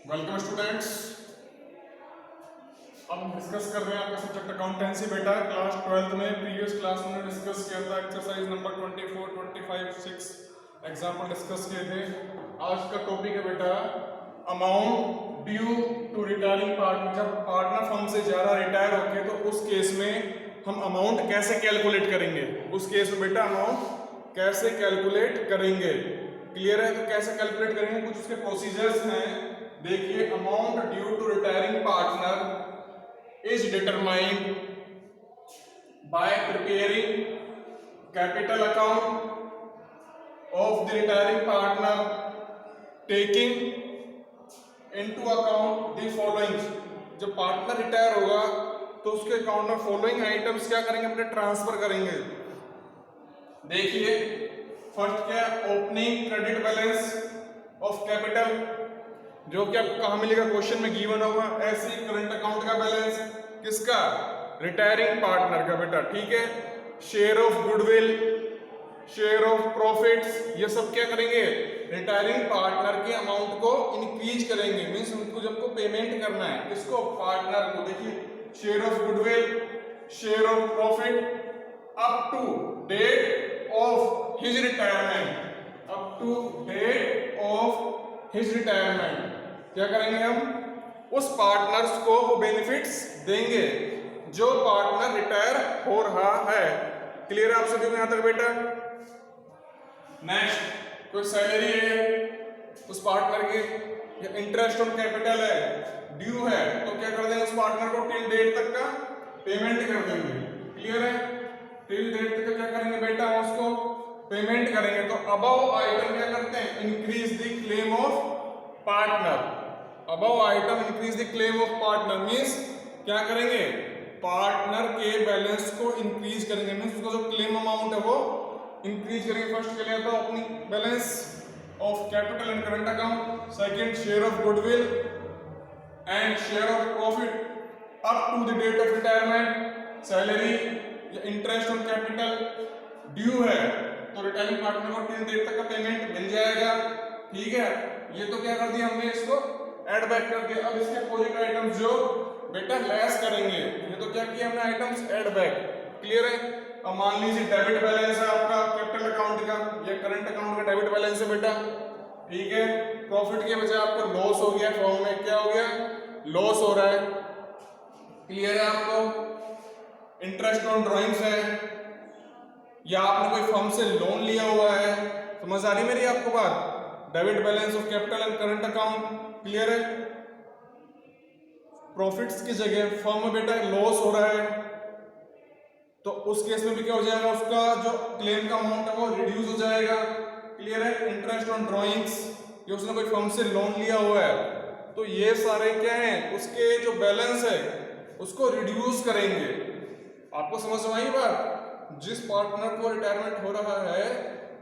Welcome students. अब हम discuss कर रहे हैं आपका सब्जेक्ट अकाउंटेंसी बेटा। क्लास 12th में प्रीवियस क्लास में डिस्कस किया था एक्सरसाइज नंबर 24, 25, 6 एग्जाम्पल डिस्कस किए थे। आज का टॉपिक है बेटा amount due to retiring partner. जब पार्टनर फर्म से ज़्यादा रिटायर होके तो उस केस में हम अमाउंट कैसे कैलकुलेट करेंगे। उस केस में बेटा अमाउंट कैसे कैलकुलेट करेंगे, क्लियर है? तो कैसे कैलकुलेट करेंगे, कुछ उसके प्रोसीजर्स हैं। देखिए, amount due to retiring partner is determined by preparing capital account of the retiring partner taking into account the following. जब पार्टनर रिटायर होगा तो उसके अकाउंट में फॉलोइंग आइटम्स क्या करेंगे, अपने ट्रांसफर करेंगे। देखिए, फर्स्ट क्या, opening credit balance of capital, जो कि आपको कहां मिलेगा, क्वेश्चन में गिवन होगा। ऐसी करंट अकाउंट का बैलेंस किसका, रिटायरिंग पार्टनर का बेटा, ठीक है। Share of goodwill, share of profits, ये सब क्या करेंगे, रिटायरिंग पार्टनर के अमाउंट को इंक्रीज करेंगे। मींस उनको जब को पेमेंट करना है, किसको, पार्टनर को। देखिए, share of goodwill, share of profit up to date of his retirement, up to date of his retirement क्या करेंगे हम, उस पार्टनर्स को वो बेनिफिट्स देंगे जो पार्टनर रिटायर हो रहा है। क्लियर है आप सभी को यहां तक बेटा? नेक्स्ट, कोई सैलरी है उस पार्टनर की, या इंटरेस्ट ऑन कैपिटल है, ड्यू है, तो क्या कर देंगे, उस पार्टनर को टिल डेट तक का पेमेंट कर देंगे। क्लियर है? टिल डेट तक का क्या करेंगे बेटा, उसको पेमेंट करेंगे। तो अबव आइटम क्या करते हैं, increase the claim of partner. Above item increase the claim of partner means क्या करेंगे, पार्टनर के बैलेंस को इंक्रीज करेंगे। मींस उसका जो क्लेम अमाउंट है वो इंक्रीज करेंगे। फर्स्ट के लिए था opening balance of capital and current account, second share of goodwill and share of profit up to the date of retirement. Salary या इंटरेस्ट ऑन कैपिटल ड्यू है तो रिटायरिंग पार्टनर को टिल डेट तक का payment मिल जाएगा। ठीक है, ये तो क्या कर दिया हमने, इसको ऐड बैक कर दिया। अब इसके अपोजिट आइटम्स जो बेटा लेस करेंगे, ये तो क्या किया हमने, आइटम्स ऐड बैक। क्लियर है? अब मान लीजिए डेबिट बैलेंस है आपका कैपिटल अकाउंट का या करंट अकाउंट का डेबिट बैलेंस है बेटा, ठीक है। प्रॉफिट के बजाय आपको लॉस हो गया, फॉर्म में क्या हो गया, लॉस हो रहा है। क्लियर है आपको? इंटरेस्ट ऑन ड्रॉइंग्स है, या आपने कोई फर्म से लोन लिया हुआ है। समझ आ रही मेरी आपको बात? Debit balance of capital and current account. Clear है? प्रॉफिट्स की जगह फर्म में बेटा लॉस हो रहा है तो उस केस में भी क्या हो जाएगा, उसका जो क्लेम का अमाउंट है वो रिड्यूस हो जाएगा। क्लियर है? इंटरेस्ट ऑन ड्रॉइंग्स, ये उसने कोई फर्म से लोन लिया हुआ है तो ये सारे क्या हैं, उसके जो बैलेंस है उसको रिड्यूस करेंगे। आपको समझ में आई बात? जिस पार्टनर को रिटायरमेंट हो रहा है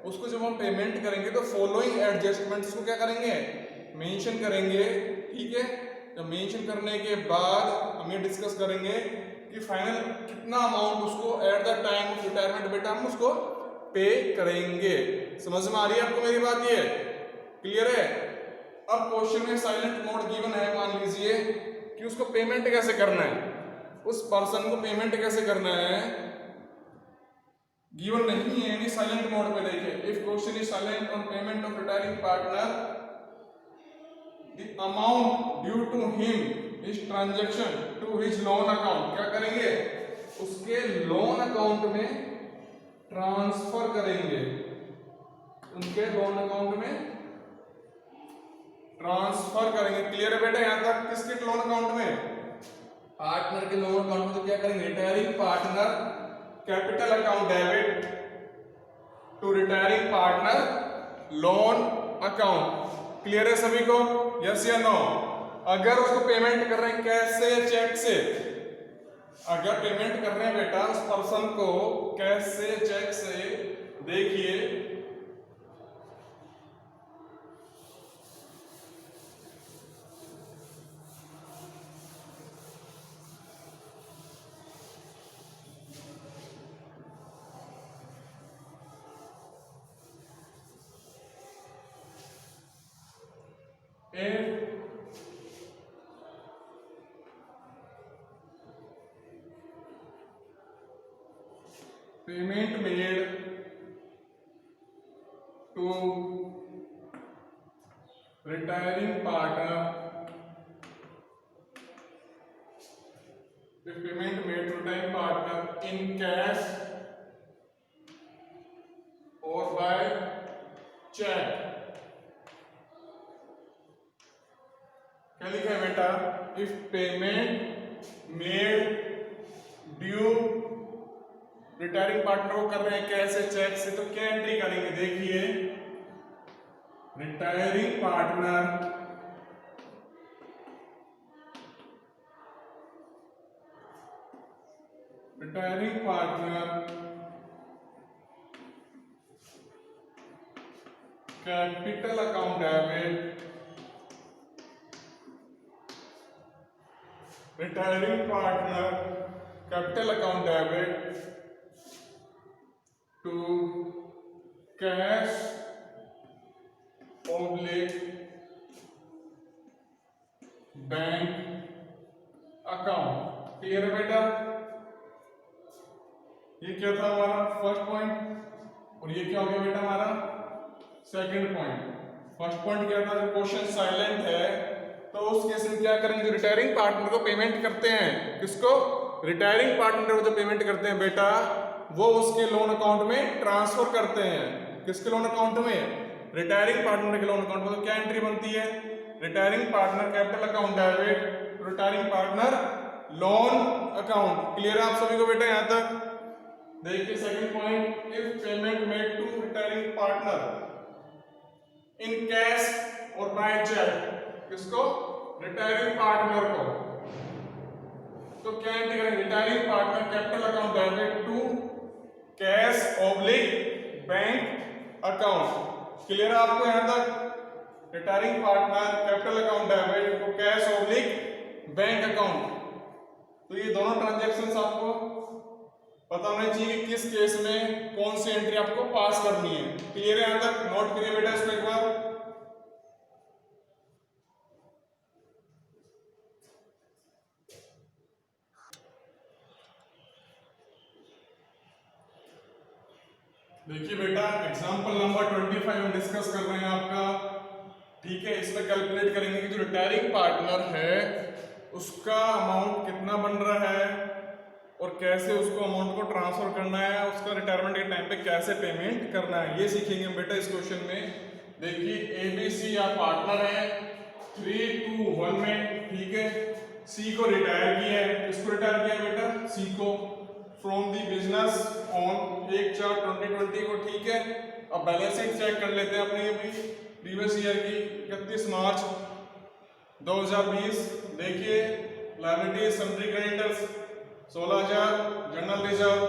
उसको जब हम पेमेंट करेंगे तो फॉलोइंग एडजस्टमेंट्स को क्या करेंगे, मेंशन करेंगे। ठीक है, जब मेंशन करने के बाद हम ये डिस्कस करेंगे कि फाइनल कितना अमाउंट उसको at the time of retirement बेटा हम उसको पे करेंगे। समझ में आ रही है आपको मेरी बात? ये क्लियर है? अब क्वेश्चन में साइलेंट मोड गिवन है, मान लीजिए कि उसको पेमेंट कैसे करना है, उस पर्सन को पेमेंट कैसे करना है, गिवन नहीं है, यानी साइलेंट मोड पे। देखिए, if question is silent on payment of retiring partner the amount due to him is transaction to his loan account, क्या करेंगे, उसके लोन अकाउंट में ट्रांसफर करेंगे, उनके लोन अकाउंट में ट्रांसफर करेंगे। क्लियर है बेटा यहां तक? किसके लोन अकाउंट में, पार्टनर के लोन अकाउंट में। तो क्या करेंगे, retiring partner capital account debit to retiring partner loan account. Clear है सभी को? यस या नो? अगर उसको पेमेंट कर रहे हैं कैसे, चेक से, अगर पेमेंट कर रहे हैं बेटा उस पर्सन को कैसे, चेक से, देखिए if payment made to retiring partner, if payment made to retiring partner in cash or by check, क्या लिखा है बेटा? If payment made due retiring partner को कर रहे हैं कैश से चेक से, तो क्या एंट्री करेंगे? देखिए, retiring partner capital account debit, retiring partner capital account debit to cash oblique bank account. Clear है बेटा? ये क्या था हमारा फर्स्ट पॉइंट, और ये क्या हो गया बेटा हमारा सेकंड पॉइंट। फर्स्ट पॉइंट क्या था? जब क्वेश्चन साइलेंट है तो उस केस में क्या करेंगे? जो रिटायरिंग पार्टनर को पेमेंट करते हैं, किसको? रिटायरिंग पार्टनर को जो पेमेंट करते हैं बेटा, वो उसके लोन अकाउंट में ट्रांसफर करते हैं। किसके लोन अकाउंट में? रिटायरिंग पार्टनर के लोन अकाउंट में। तो क्या एंट्री बनती है? Retiring partner capital account debit, retiring partner loan account. Clear है आप सभी को बेटा यहां तक? देखिए second point, if payment made to retiring partner in cash और बाय चेक, किसको? रिटायरिंग पार्टनर को। तो क्या एंट्री करेंगे? Retiring partner capital account debit to cash oblique bank account. Clear है आपको यहां तक? Retiring partner capital account debit to cash oblique bank account. तो ये दोनों ट्रांजैक्शंस आपको पता होना चाहिए कि किस केस में कौन सी एंट्री आपको पास करनी है। क्लियर है यहां तक? नोट करिए बेटा इसको एक बार। देखिए बेटा, एग्जांपल नंबर 25 हम डिस्कस कर रहे हैं आपका, ठीक है। इसमें कैलकुलेट करेंगे कि जो रिटायरिंग पार्टनर है उसका अमाउंट कितना बन रहा है और कैसे उसको अमाउंट को ट्रांसफर करना है, उसका रिटायरमेंट के टाइम पे कैसे पेमेंट करना है, ये सीखेंगे हम बेटा इस क्वेश्चन में। देखिए ABC या पार्टनर है 3 to 1 में, ठीक है। C को रिटायर किया है, किसको रिटायर किया है बेटा? C को, फ्रॉम दी बिजनेस ऑन 1/4/2020 को, ठीक है। अब बैलेंस शीट चेक कर लेते हैं अपनी अभी प्रीवियस ईयर की 31 मार्च 2020। देखिए, liabilities sundry creditors 16,000, general reserve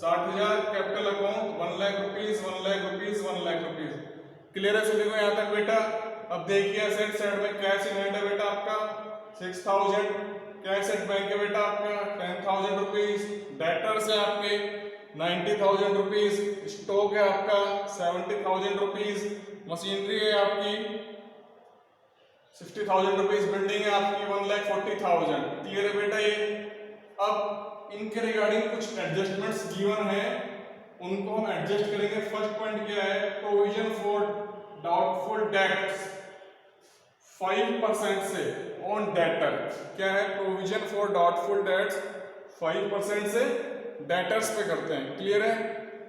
60,000, capital account 1 lakh rupees 1 lakh rupees 1 lakh rupees. Clear है सभी को यहाँ तक बेटा? अब देखिए असेट साइड में कैश इन हैंड है बेटा आपका 6,000, कैश एट बैंक है बेटा आपका 10,000 रुपीज, डेटर्स है आपके 90,000 रुपीज, स्टॉक है आपका 70,000 रुपीज, मशीनरी है आपकी 60,000 रुपीज, बिल्डिंग है आपकी 1,40,000। क्लियर है बेटा ये? अब इनके रिगार्डिंग कुछ एडजस्टमेंट्स गिवन है, उनको हम एडजस्ट करेंगे। फर्स्ट पॉइंट क्या है? प्रोविजन फॉर डाउटफुल डेट्स 5% से ऑन डेटर। क्या है? प्रोविजन फॉर डाउटफुल डेट्स 5% से डेटर्स पे करते हैं। क्लियर है?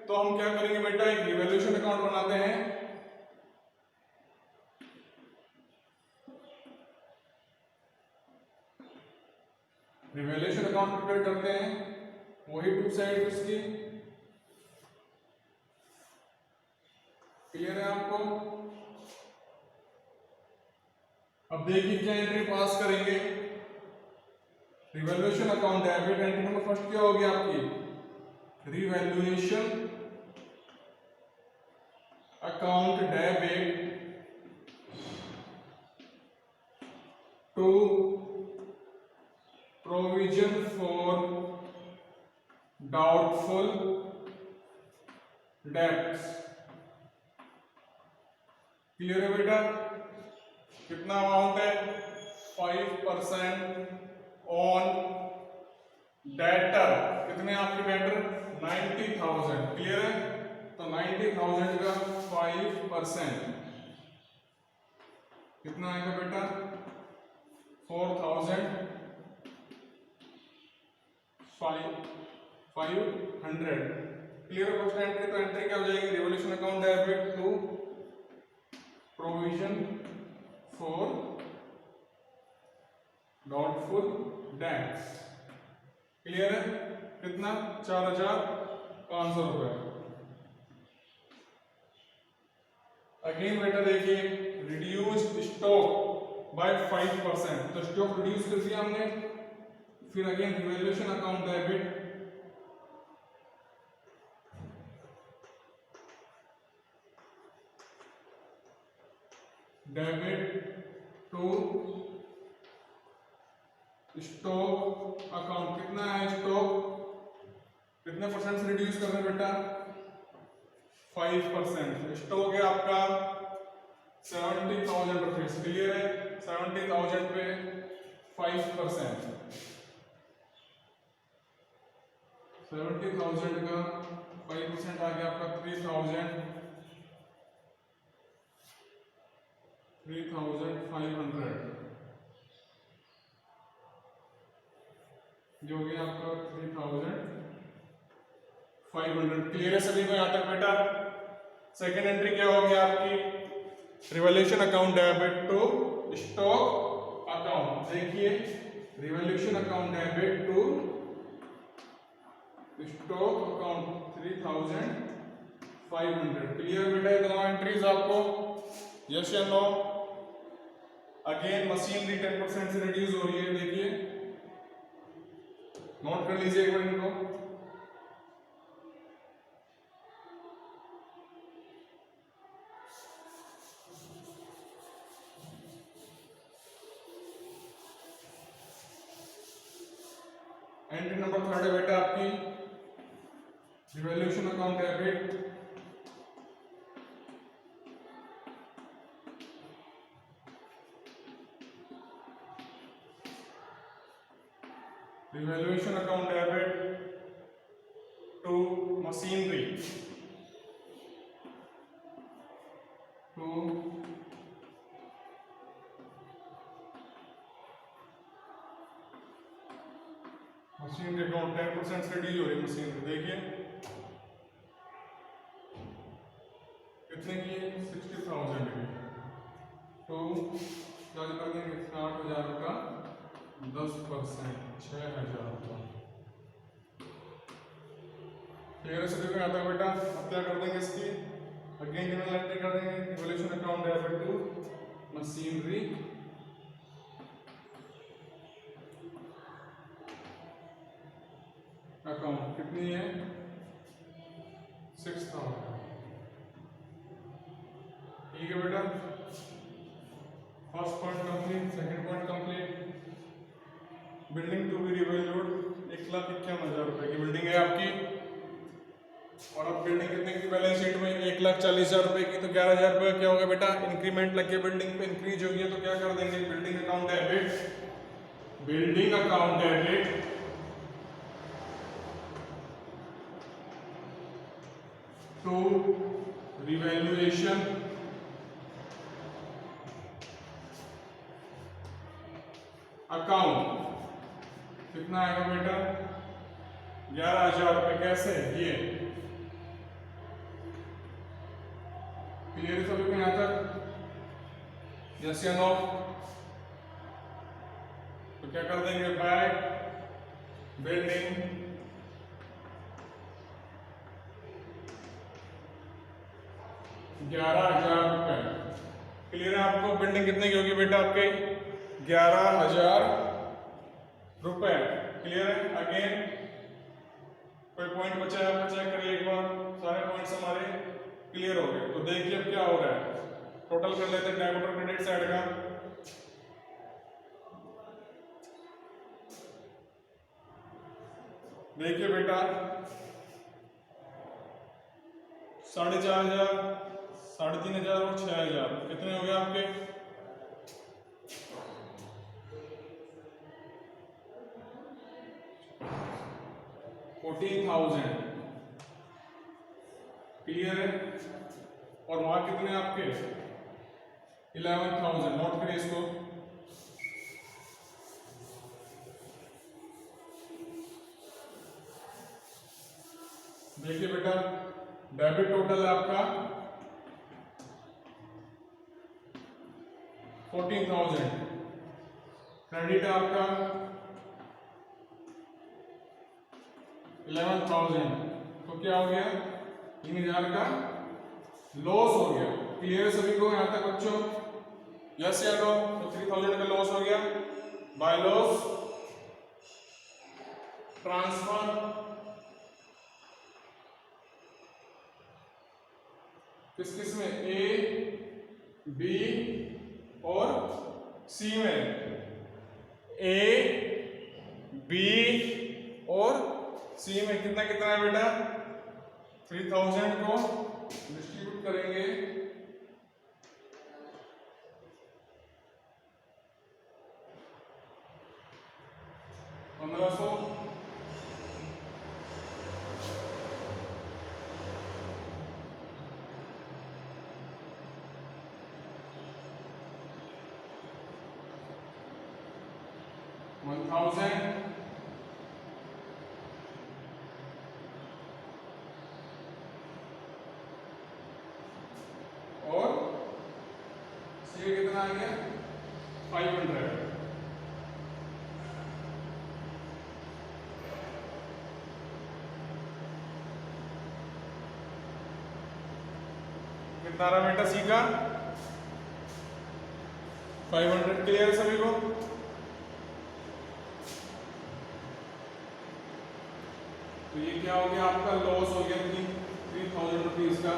तो हम क्या करेंगे बेटा, एक रिवैल्यूएशन अकाउंट बनाते हैं। रिवैल्यूएशन अकाउंट प्रिपेयर करते हैं, वही 2 साइड उसकी। क्लियर है आपको? अब देखिए क्या एंट्री पास करेंगे। Revaluation account debit, entry number first क्या होगी आपकी? Revaluation account debit to provision for doubtful debts. Clear है बेटा? कितना अमाउंट है? 5% ऑन डेटर। कितने आपके डेटर? 90,000, क्लियर है? तो 90,000 का 5% कितना आएगा बेटा? 4,500। क्लियर? फर्स्ट एंट्री, तो एंट्री क्या हो जाएगी? Revolution account debit to provision for doubtful debts. Clear है? कितना? 4,500 रुपए। अगेन बेटा देखिए, रिड्यूस्ड स्टॉक बाय 5%, तो स्टॉक रिड्यूस कर दिया हमने। फिर again revaluation account debit to stock account. कितना है स्टॉक? कितने परसेंट से रिड्यूस कर रहे हैं बेटा? 5%। स्टॉक है आपका 70,000 रुपीज। क्लियर है? 70,000 पे 5%, 70,000 का 5% आ गया आपका 3,500, जो हो गया आपका 3,500। क्लियर है सभी को यहाँ तक बेटा? सेकेंड एंट्री क्या होगी आपकी? Revolution account debit to stock account. देखिए, revaluation account debit to stock account 3,500। Clear बेटा? ये दोनों एंट्रीज आपको? यस या नो? अगेन मशीनरी 10% से रिड्यूस हो रही है। देखिए, नोट कर लीजिए एक बार इनको। एंट्री नंबर 3 है बेटा आपकी revolution account debit to machinery account 10% से रिड्यूस हो रही है मशीनरी। देखिए कितने की? 60,000 की। तो क्या कर देंगे? 60,000 का 10%, 6,000 का। क्लियर है सभी को यहाँ तक बेटा? अब क्या कर देंगे इसकी? अगेन जनरल एंट्री कर देंगे। Revolution account debit to machinery account. कितनी है? 6,000। ठीक है बेटा? First point complete. Second point complete. Building to be revalued 1,51,000 रुपए की बिल्डिंग है आपकी। और अब बिल्डिंग कितने की बैलेंस शीट में? 1,40,000 रुपए की। तो 11,000 रुपए क्या होगा बेटा? इंक्रीमेंट लग के बिल्डिंग पे इंक्रीज होगी, तो क्या कर देंगे? Building account debit to revaluation account. कितना आएगा बेटा? 11,000 रुपए। कैसे? ये क्लियर सभी को यहां तक? यस या नो? तो क्या कर देंगे? बाय बिल्डिंग 11,000 रुपए। क्लियर है आपको? बिल्डिंग कितने की होगी बेटा आपके? 11,000 रुपए। क्लियर है? अगेन कोई पॉइंट बचा है? आपको चेक करिए एक बार। सारे पॉइंट्स हमारे क्लियर हो गए। तो देखिए अब क्या हो रहा है। टोटल कर लेते हैं डेबिट और क्रेडिट साइड का। देखिए बेटा 4,500, 3,500 और 6,000 कितने हो गए आपके? 14,000। क्लियर है। और वहां कितने आपके 11,000, नोट करिए इसको। देखिए बेटा, डेबिट टोटल है आपका 14,000, क्रेडिट है आपका 11,000, तो क्या हो गया 3,000 का लॉस हो गया। क्लियर है सभी को यहां तक बच्चों? यस या नो? तो 3,000 का लॉस हो गया बाय लॉस ट्रांसफर किस किस में, ए बी और सी में, ए बी और सी में कितना कितना है बेटा 3,000 को डिस्ट्रीब्यूट करेंगे 1,500, और सी कितना आ गया 500। कितना रहा बेटा सी का 500। क्लियर सभी को? तो ये क्या हो गया आपका लॉस हो गया 3,000 रुपीज का,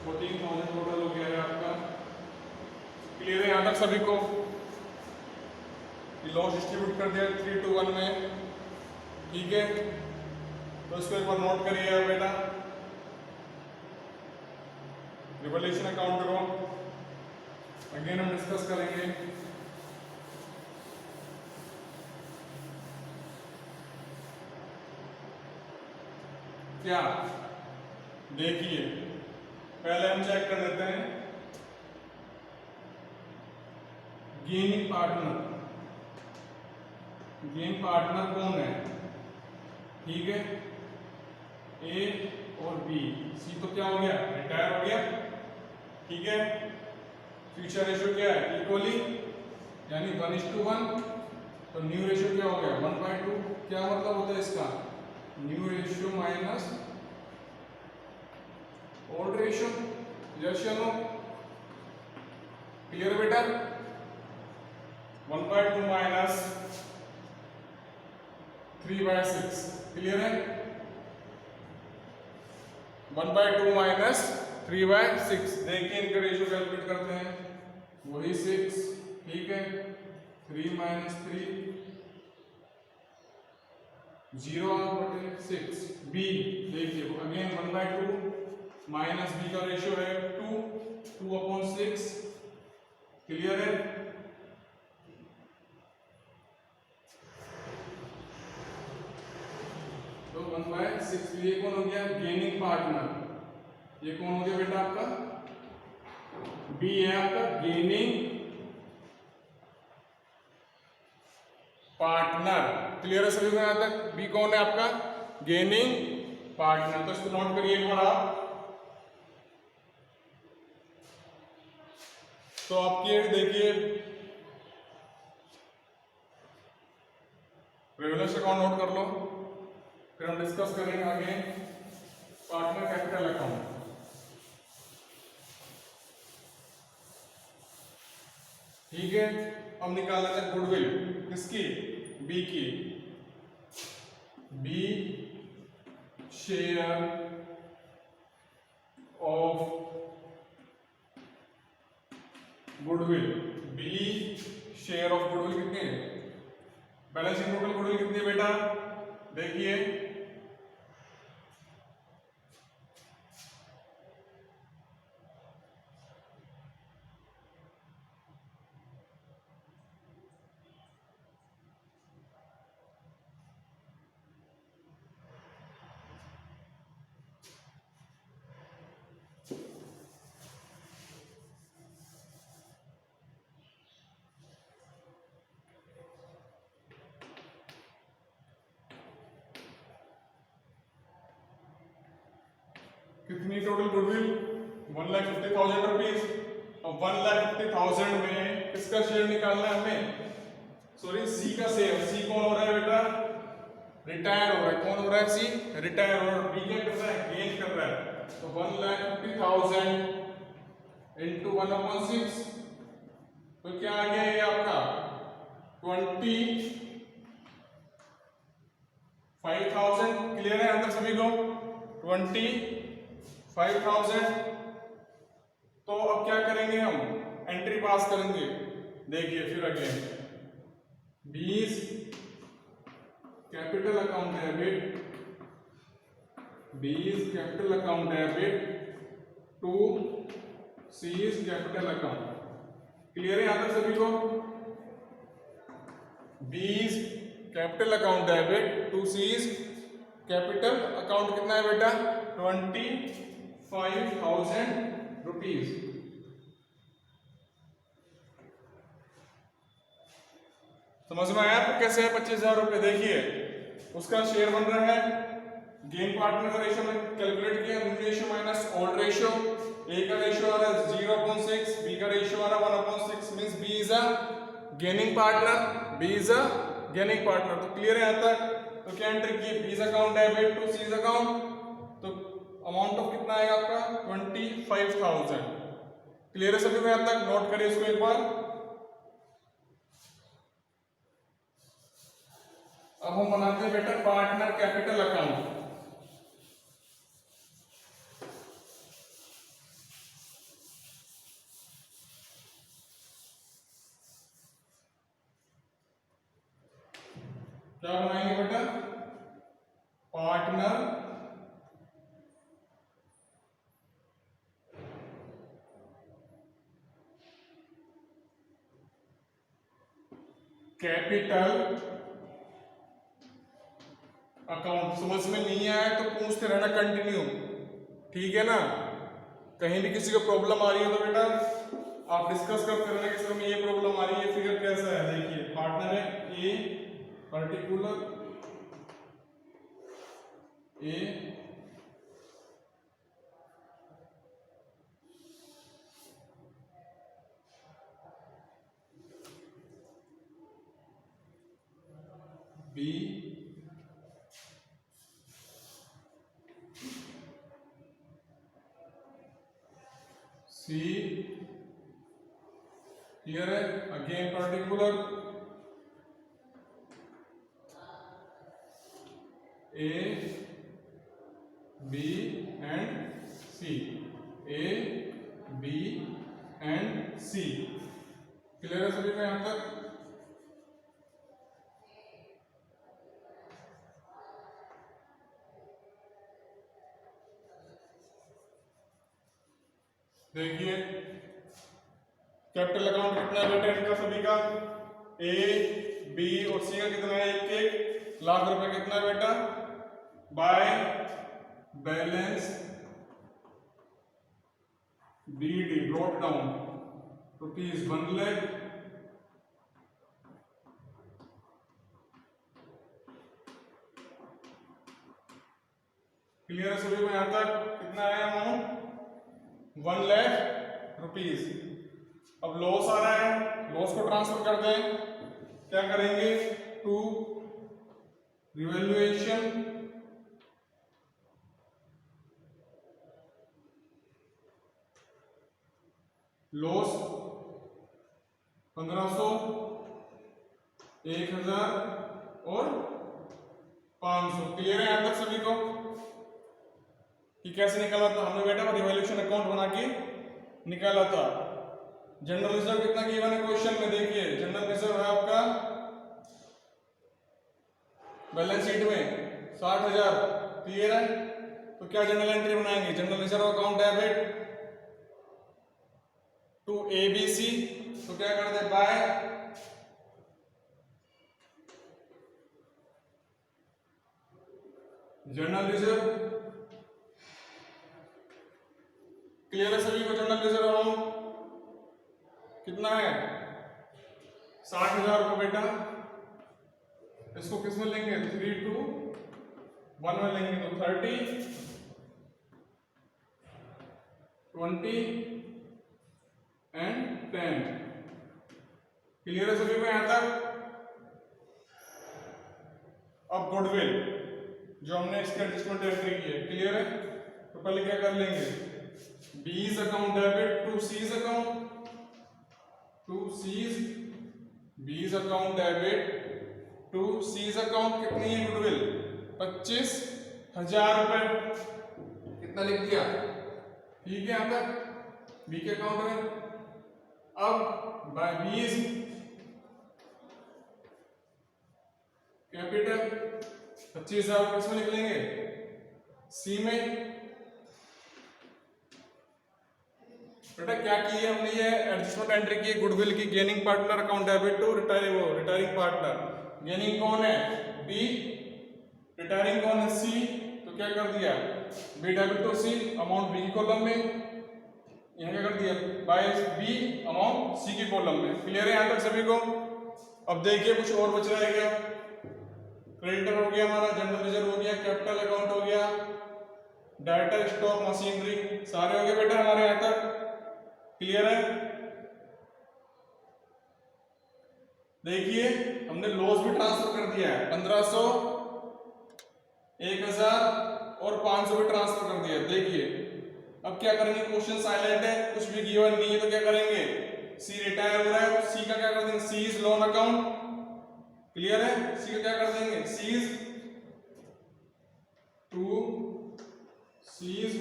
14,000 टोटल हो गया है आपका। क्लियर है यहां तक सभी को? लॉस डिस्ट्रीब्यूट कर दिया 3 to 1 में, ठीक है। तो इसको एक बार नोट करिए बेटा, रिवॉल्यूशन अकाउंट को अगेन हम डिस्कस करेंगे। क्या देखिए, पहले हम चेक कर लेते हैं गेनिंग पार्टनर। गेन पार्टनर कौन है, ठीक है, ए और बी। सी तो क्या हो गया रिटायर हो गया, ठीक है। फ्यूचर रेशियो क्या है इक्वली, यानी 1:1। तो न्यू रेशियो क्या हो गया 1/2। क्या मतलब होता है इसका, new ratio minus old ratio. Yes या नो? क्लियर बेटा? 1/2 माइनस 3/6। क्लियर है? 1/2 माइनस 3/6। देखिए इनका रेशियो कैलकुलेट करते हैं, वही 6, ठीक है। 3 माइनस 3 0/6। बी देखिए अगेन 1/2 माइनस बी का रेशियो है 2/6। क्लियर है? तो 1/6। ये कौन हो गया गेनिंग पार्टनर। ये कौन हो गया बेटा आपका, बी है आपका गेनिंग पार्टनर। क्लियर है सभी को यहां तक? बी कौन है आपका गेनिंग पार्टनर। तो इसको नोट करिए एक बार आप। तो आपके देखिए रेवेन्यू अकाउंट नोट कर लो, फिर हम डिस्कस करेंगे आगे पार्टनर कैपिटल अकाउंट। ठीक है, अब निकालना है गुडविल किसकी, बी की। B share of goodwill. B share of goodwill कितने है, बैलेंस शीट टोटल गुडविल कितनी है बेटा, देखिए कितनी टोटल गुडविल 1,50,000 रुपीज। अब 1,50,000 में किसका शेयर निकालना है हमें, सॉरी सी का शेयर। सी कौन हो रहा है बेटा, रिटायर हो रहा है। कौन हो रहा है, सी रिटायर हो रहा है। बी क्या कर रहा है, गेन कर रहा है। तो 1,50,000 इंटू 1/6, तो क्या आ गया ये आपका 25,000। क्लियर है अंदर सभी को, 25,000। तो अब क्या करेंगे हम, एंट्री पास करेंगे। देखिए फिर again 20 capital account debit, 20 capital account debit to C's capital account. Clear है यहां तक सभी को, 20 capital account debit to C's capital account कितना है बेटा, 25,000 रुपीज। समझ में आया आपको कैसे है 25,000 रुपए। देखिए उसका शेयर बन रहा है, गेन पार्टनर का रेशियो में कैलकुलेट किया, new ratio minus old ratio. A का रेशियो आ रहा है 0.6, बी का रेशियो आ रहा है 1/6, means B is a gaining partner, B is a gaining partner. तो क्लियर है यहां तक। तो क्या एंट्री की, B's account debit to C's account, तो अमाउंट ऑफ कितना आएगा आपका 25,000। क्लियर है सभी को यहां तक, नोट करिए इसको एक बार। अब हम बनाते हैं बेटा पार्टनर कैपिटल अकाउंट। क्या बनाएंगे बेटा, पार्टनर कैपिटल अकाउंट। समझ में नहीं आया तो पूछते रहना कंटिन्यू, ठीक है ना। कहीं भी किसी को प्रॉब्लम आ रही है तो बेटा आप डिस्कस करते रहना कि सर में ये प्रॉब्लम आ रही है, फिगर कैसा है। देखिए पार्टनर है A particular A, B, C. Clear है, again particular A, B and C, A, B and C. Clear है सभी को यहां तक। देखिए कैपिटल अकाउंट कितना है बेटा इनका सभी का, ए, बी और सी का कितना है, 1 लाख रुपए। कितना है बेटा, by balance BD brought down ₹1 lakh. Clear है सभी को यहां तक, कितना आया अमाउंट, 1 लाख रुपीज। अब लॉस आ रहा है, लॉस को ट्रांसफर कर दें। क्या करेंगे, टू रिवैल्यूएशन लॉस 1500, 1000 और 500। क्लियर है यहां तक सभी को कि कैसे निकाला था हमने बेटा, रिवैल्यूएशन अकाउंट बना के निकाला था। जनरल रिजर्व कितना गिवन है क्वेश्चन में, देखिए जनरल रिजर्व है आपका बैलेंस शीट में 60,000। क्लियर है, तो क्या जनरल एंट्री बनाएंगे, general reserve account debit to ABC। तो क्या करते हैं, बाय जनरल रिजर्व। क्लियर है सभी को, जनरल रिजर्व अमाउंट कितना है, 60,000 रुपये बेटा। इसको किस में लेंगे, 3 to 1 में लेंगे, तो 30 20 एंड 10। क्लियर है सभी को यहां तक? अब गुडविल जो हमने इसके एडजस्टमेंट एंट्री की है, क्लियर है? तो पहले क्या कर लेंगे, B's account debit to C's account, to C's B's account debit to C's account. कितनी है गुडविल? 25,000 रुपए। कितना लिख दिया? ठीक है यहां तक बी के अकाउंट में। अब बाय बीज कैपिटल 25,000 किसमें लिख लेंगे? सी में। बेटा क्या की है हमने, ये एडजस्टमेंट एंट्री की गुडविल की। Gaining partner account debit to retiring partner. Gaining कौन है? बी। रिटायरिंग कौन है? सी। तो क्या कर दिया, B debit to C, amount B की कॉलम में, यहाँ क्या कर दिया, बाय बी अमाउंट सी की कॉलम में। क्लियर है यहां तक सभी को? अब देखिए कुछ और बच रहा है क्या? क्रेडिटर हो गया हमारा, जनरल रिजर्व हो गया, कैपिटल अकाउंट हो गया, डायरेक्टर स्टॉक मशीनरी, सारे हो गए बेटा हमारे यहां तक। क्लियर है? देखिए हमने लॉस भी ट्रांसफर कर दिया है, 1500, 1000 और 500 भी ट्रांसफर कर दिया है। देखिए अब क्या करेंगे, क्वेश्चन साइलेंट है, कुछ भी गिवन नहीं है, तो क्या करेंगे, सी रिटायर हो रहा है, सी का क्या कर देंगे, सीज लोन अकाउंट। क्लियर है? सी का क्या कर देंगे, C's to C's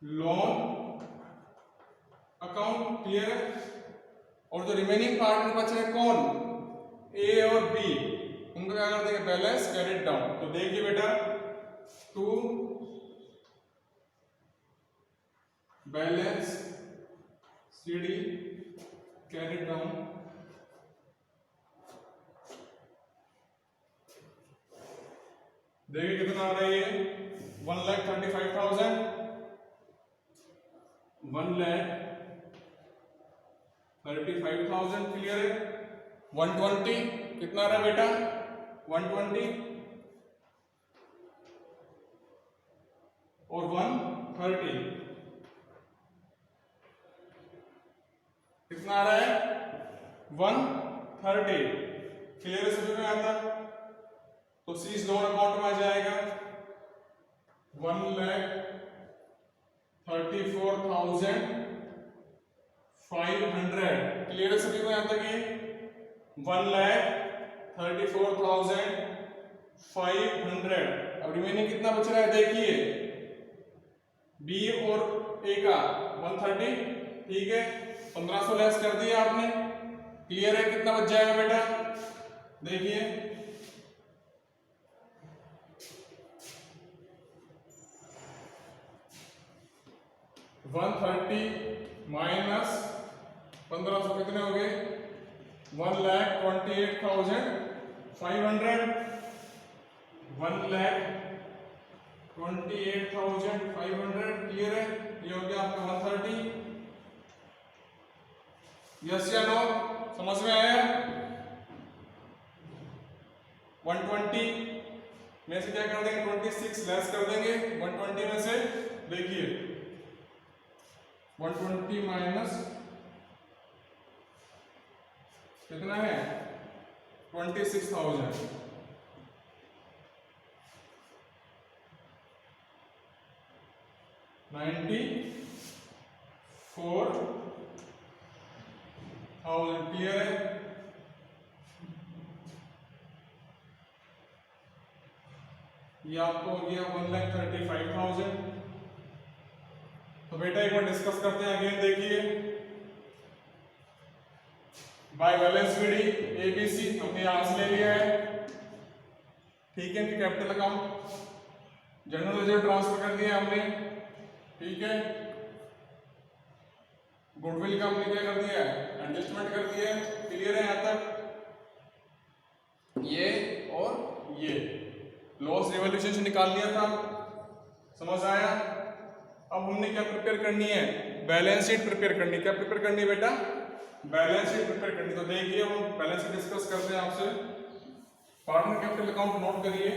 loan account. Clear है? और जो रिमेनिंग पार्टनर बचे हैं कौन, ए और बी, उनका क्या कर देंगे, बैलेंस कैरिड डाउन। तो देखिए बेटा, to balance CD carried down, देखिए कितना आ रहा है ये, 1,35,000, 1,35,000। क्लियर है? 120 कितना आ रहा है बेटा, 120 और 130 कितना आ रहा है, 130। क्लियर है सभी में आता? तो सीज लोन अकाउंट में आ जाएगा 1,34,500। क्लियर है सभी को यहां तक? ये 1,34,500। अब रिमेनिंग कितना बच रहा है, देखिए बी और ए का 130, ठीक है, 1500 लेस कर दिया आपने। क्लियर है? कितना बच जाएगा बेटा, देखिए 130 माइनस 1500 कितने हो गए, 1,28,500, 1,28,500। क्लियर है? ये हो गया आपका 130। यस या नो, समझ में आया? 120 में से क्या कर देंगे, 26 लेस कर देंगे 120 में से। देखिए 120 माइनस कितना है, 26,000, 94,000। क्लियर है? ये आपको हो गया 1,35,000। तो बेटा एक बार डिस्कस करते हैं अगेन। देखिए बाय बैलेंस बीडी एबीसी हमने यहां से ले लिया है, ठीक है, capital account, general reserve transfer कर दिया हमने, ठीक है, गुडविल का हमने क्या कर दिया है, एडजस्टमेंट कर दिया है। क्लियर है यहां तक? ये और ये लॉस रिवॉल्यूशन से निकाल लिया था, समझ आया? अब हमने क्या प्रिपेयर करनी है, बैलेंस शीट प्रिपेयर करनी। क्या प्रिपेयर करनी है बेटा, बैलेंस शीट प्रिपेयर करनी। तो देखिए हम बैलेंस शीट डिस्कस करते हैं आपसे। पार्टनर कैपिटल अकाउंट नोट करिए,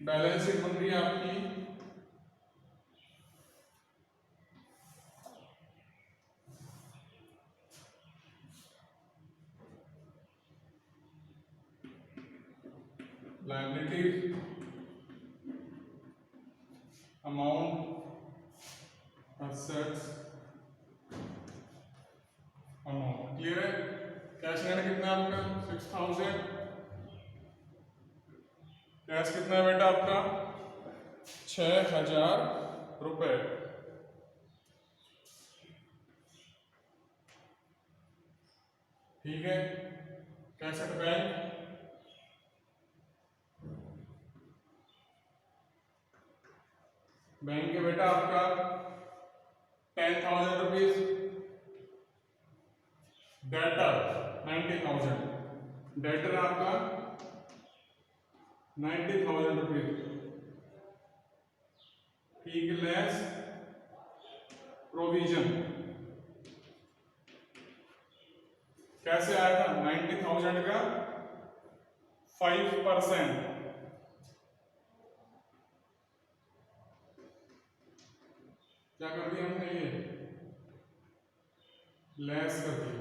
बैलेंस शीट बन रही है आपकी liability amount assets amount. Clear है? कैश लेना कितना है आपका 6000। कैश कितना है बेटा आपका 6000 रुपए। ठीक है। कैश एट बैंक बैंक के बेटा आपका 10,000 रुपीज। डेटर 90,000। डेटर आपका 90,000 रुपीज। ठीक है। लेस प्रोविजन कैसे आया था 90,000 का 5%। क्या कर दिया हमने ये लेस कर दिया।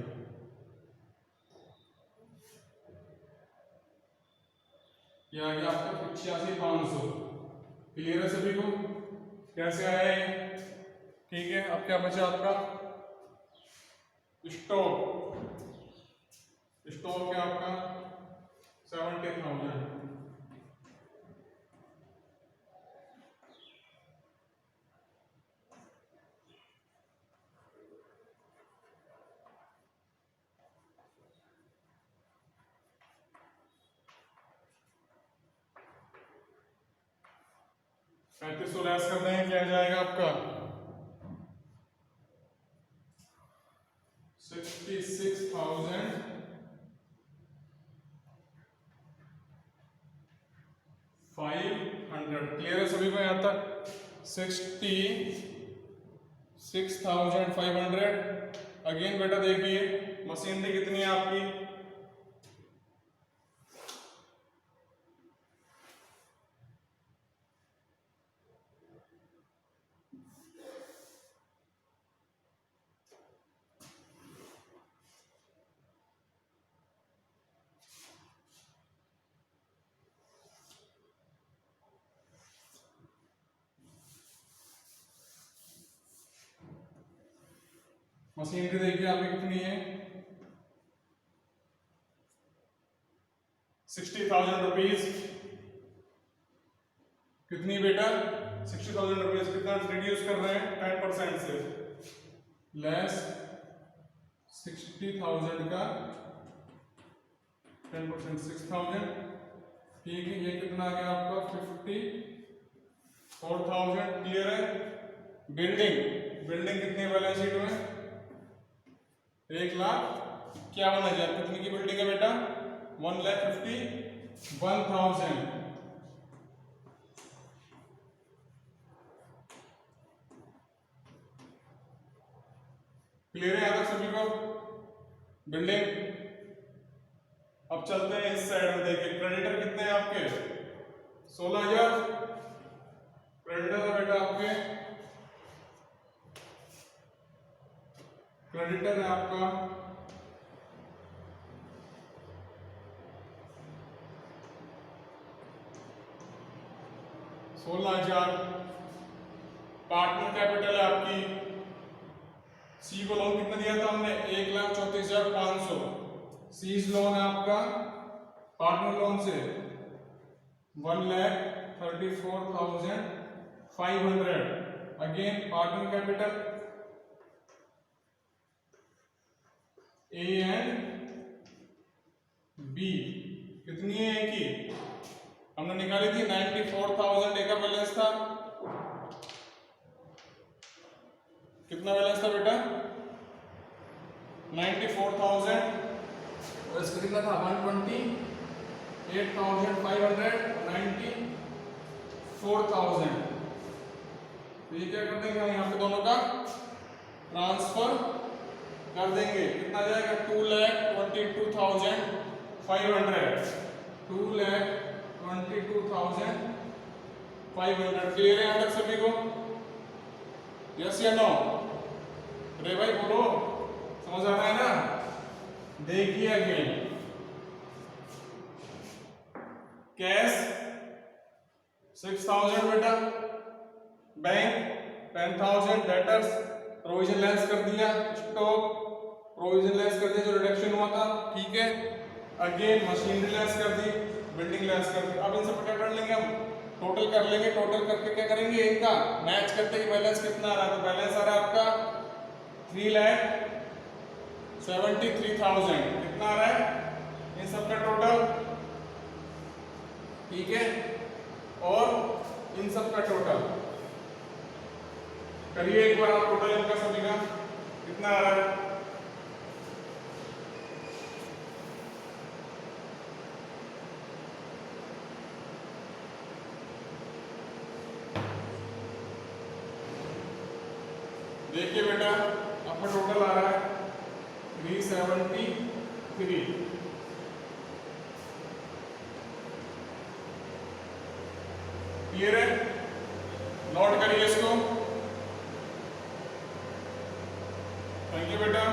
ये आ गया आपका 85,500। क्लियर है सभी को? कैसे आया ये? ठीक है। अब क्या बचा आपका स्टॉक। स्टॉक क्या आपका 70,000। पैंतीस सौ लेस कर देंगे, क्या जाएगा आपका 66,500। क्लियर है सभी को यहाँ तक? 66,500। अगेन बेटा देखिए मशीनरी कितनी है आपकी मशीनरी देखिए आपकी कितनी है 60,000 रुपीज। कितनी बेटा 60,000 रुपीज। कितना रिड्यूस कर रहे हैं 10% से। लेस 60,000 का 10% 6,000। ठीक है। ये कितना आ गया आपका 54,000। क्लियर है? बिल्डिंग कितनी बैलेंस शीट में 1,51,000। कितनी की बिल्डिंग है बेटा 1,51,000। क्लियर है यहाँ तक सभी को? बिल्डिंग। अब चलते हैं इस साइड में। देखिए क्रेडिटर कितने हैं आपके 16,000। क्रेडिटर है बेटा आपके क्रेडिटर है आपका 16,000। पार्टनर कैपिटल है आपकी सी को लोन कितना दिया था हमने 1,34,500। सीज लोन है आपका पार्टनर लोन से 1,34,500। Again partner capital A and B कितनी है ए की हमने निकाली थी 94,000 ए का बैलेंस था। कितना बैलेंस था बेटा 94,000 और इसका कितना था 128,594,000। तो ये क्या कर देंगे हम यहाँ पे दोनों का ट्रांसफर कर देंगे। कितना जाएगा 2,22,500 2,22,500 500। क्लियर है यहाँ तक सभी को? यस या नो? अरे भाई बोलो, समझ आ रहा है ना? देखिए अगेन, कैश 6000 बेटा, बैंक 10,000, डेटर्स प्रोविजन लेस कर दिया, स्टॉक प्रोविजन लेस कर दिया जो रिडक्शन हुआ था, ठीक है। अगेन मशीनरी लेस कर दी, बिल्डिंग लेस कर दी। अब इन सब क्या कर लेंगे हम? टोटल कर लेंगे। टोटल करके क्या करेंगे? इनका मैच करते कि बैलेंस कितना आ रहा है। तो बैलेंस आ रहा है आपका 3,73,000। कितना आ रहा है इन सब का टोटल? ठीक है, और इन सब का टोटल करिए एक बार आप। टोटल इनका सभी का कितना आ रहा है? देखिए बेटा, आपका टोटल आ रहा है 373। क्लियर है? नोट करिए इसको। थैंक यू बेटा।